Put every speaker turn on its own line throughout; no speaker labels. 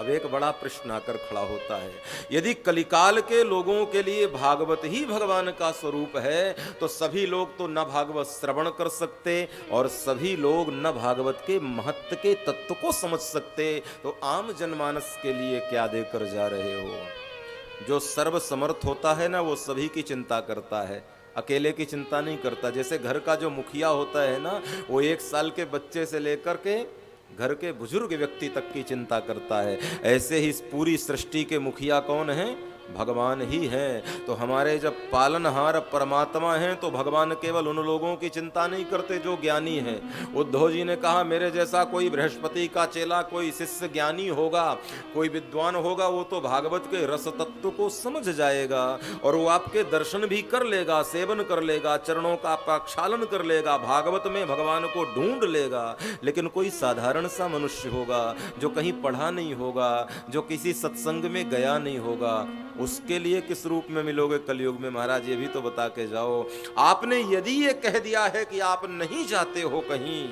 अब एक बड़ा प्रश्न आकर खड़ा होता है, यदि कलिकाल के लोगों के लिए भागवत ही भगवान का स्वरूप है तो सभी लोग तो न भागवत श्रवण कर सकते और सभी लोग न भागवत के महत्व के तत्व को समझ सकते, तो आम जनमानस के लिए क्या देकर जा रहे हो? जो सर्व समर्थ होता है ना, वो सभी की चिंता करता है, अकेले की चिंता नहीं करता। जैसे घर का जो मुखिया होता है ना, वो 1 साल के बच्चे से लेकर के घर के बुजुर्ग व्यक्ति तक की चिंता करता है, ऐसे ही इस पूरी सृष्टि के मुखिया कौन है? भगवान ही हैं। तो हमारे जब पालनहार परमात्मा हैं तो भगवान केवल उन लोगों की चिंता नहीं करते जो ज्ञानी हैं। उद्धव जी ने कहा मेरे जैसा कोई बृहस्पति का चेला, कोई शिष्य ज्ञानी होगा, कोई विद्वान होगा, वो तो भागवत के रस तत्व को समझ जाएगा और वो आपके दर्शन भी कर लेगा, सेवन कर लेगा, चरणों का प्रक्षालन कर लेगा, भागवत में भगवान को ढूंढ लेगा। लेकिन कोई साधारण सा मनुष्य होगा जो कहीं पढ़ा नहीं होगा, जो किसी सत्संग में गया नहीं होगा, उसके लिए किस रूप में मिलोगे कलयुग में? महाराज ये भी तो बता के जाओ। आपने यदि ये कह दिया है कि आप नहीं जाते हो कहीं,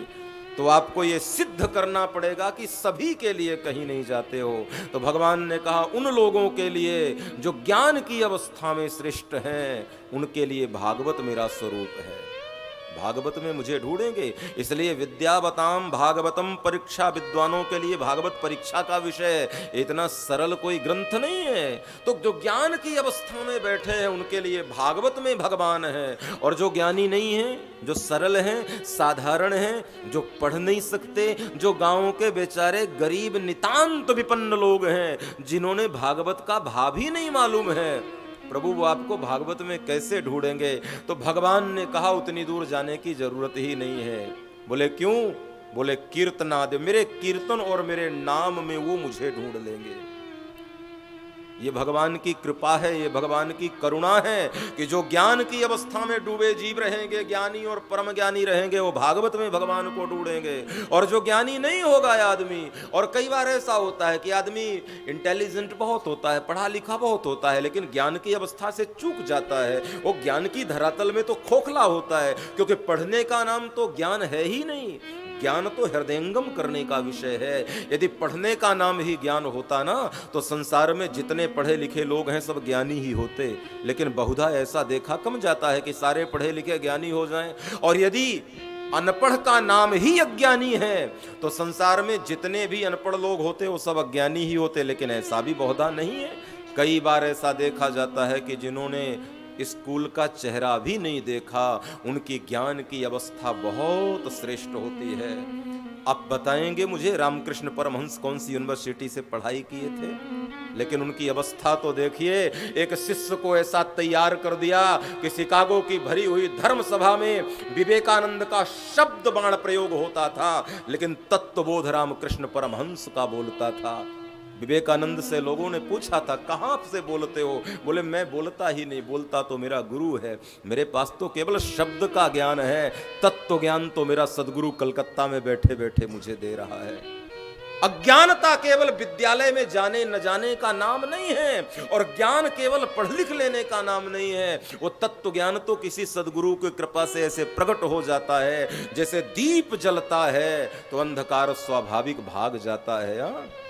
तो आपको ये सिद्ध करना पड़ेगा कि सभी के लिए कहीं नहीं जाते हो। तो भगवान ने कहा उन लोगों के लिए जो ज्ञान की अवस्था में श्रेष्ठ हैं, उनके लिए भागवत मेरा स्वरूप है। भागवत में मुझे ढूंढेंगे, इसलिए विद्यावताम भागवतम परीक्षा, विद्वानों के लिए भागवत परीक्षा का विषय, इतना सरल कोई ग्रंथ नहीं है। तो जो ज्ञान की अवस्था में बैठे हैं उनके लिए भागवत में भगवान है, और जो ज्ञानी नहीं है, जो सरल हैं, साधारण हैं, जो पढ़ नहीं सकते, जो गांवों के बेचारे गरीब नितांत विपन्न लोग हैं, जिन्होंने भागवत का भाव ही नहीं मालूम है, प्रभु वो आपको भागवत में कैसे ढूंढेंगे? तो भगवान ने कहा उतनी दूर जाने की जरूरत ही नहीं है। बोले क्यों? बोले कीर्तनाद, मेरे कीर्तन और मेरे नाम में वो मुझे ढूंढ लेंगे। ये भगवान की कृपा है, ये भगवान की करुणा है कि जो ज्ञान की अवस्था में डूबे जीव रहेंगे, ज्ञानी और परम ज्ञानी रहेंगे, वो भागवत में भगवान को ढूंढेंगे। और जो ज्ञानी नहीं होगा आदमी, और कई बार ऐसा होता है कि आदमी इंटेलिजेंट बहुत होता है, पढ़ा लिखा बहुत होता है, लेकिन ज्ञान की अवस्था से चूक जाता है, वो ज्ञान की धरातल में तो खोखला होता है, क्योंकि पढ़ने का नाम तो ज्ञान है ही नहीं। ज्ञान तो हृदयंगम करने का विषय है। यदि पढ़ने का नाम ही ज्ञान होता ना, तो संसार में जितने पढ़े लिखे लोग हैं सब ज्ञानी ही होते। लेकिन बहुधा ऐसा देखा कम जाता है कि सारे पढ़े लिखे ज्ञानी हो जाएं। और यदि अनपढ़ का नाम ही अज्ञानी है तो संसार में जितने भी अनपढ़ लोग होते वो सब अज्ञानी ही होते। लेकिन ऐसा भी बहुधा नहीं है। कई बार ऐसा देखा जाता है कि जिन्होंने स्कूल का चेहरा भी नहीं देखा, उनकी ज्ञान की अवस्था बहुत श्रेष्ठ होती है। आप बताएंगे मुझे रामकृष्ण परमहंस कौन सी यूनिवर्सिटी से पढ़ाई किए थे? लेकिन उनकी अवस्था तो देखिए। एक शिष्य को ऐसा तैयार कर दिया कि शिकागो की भरी हुई धर्म सभा में विवेकानंद का शब्द बाण प्रयोग होता था, लेकिन तत्वबोध रामकृष्ण परमहंस का बोलता था। विवेकानंद से लोगों ने पूछा था कहां से बोलते हो? बोले मैं बोलता ही नहीं, बोलता तो मेरा गुरु है, मेरे पास तो केवल शब्द का ज्ञान है, तत्व ज्ञान तो मेरा सदगुरु कलकत्ता में बैठे बैठे मुझे दे रहा है। अज्ञानता केवल विद्यालय में जाने न जाने का नाम नहीं है, और ज्ञान केवल पढ़ लिख लेने का नाम नहीं है। वो तत्व ज्ञान तो किसी सदगुरु की कृपा से ऐसे प्रकट हो जाता है, जैसे दीप जलता है तो अंधकार स्वाभाविक भाग जाता है।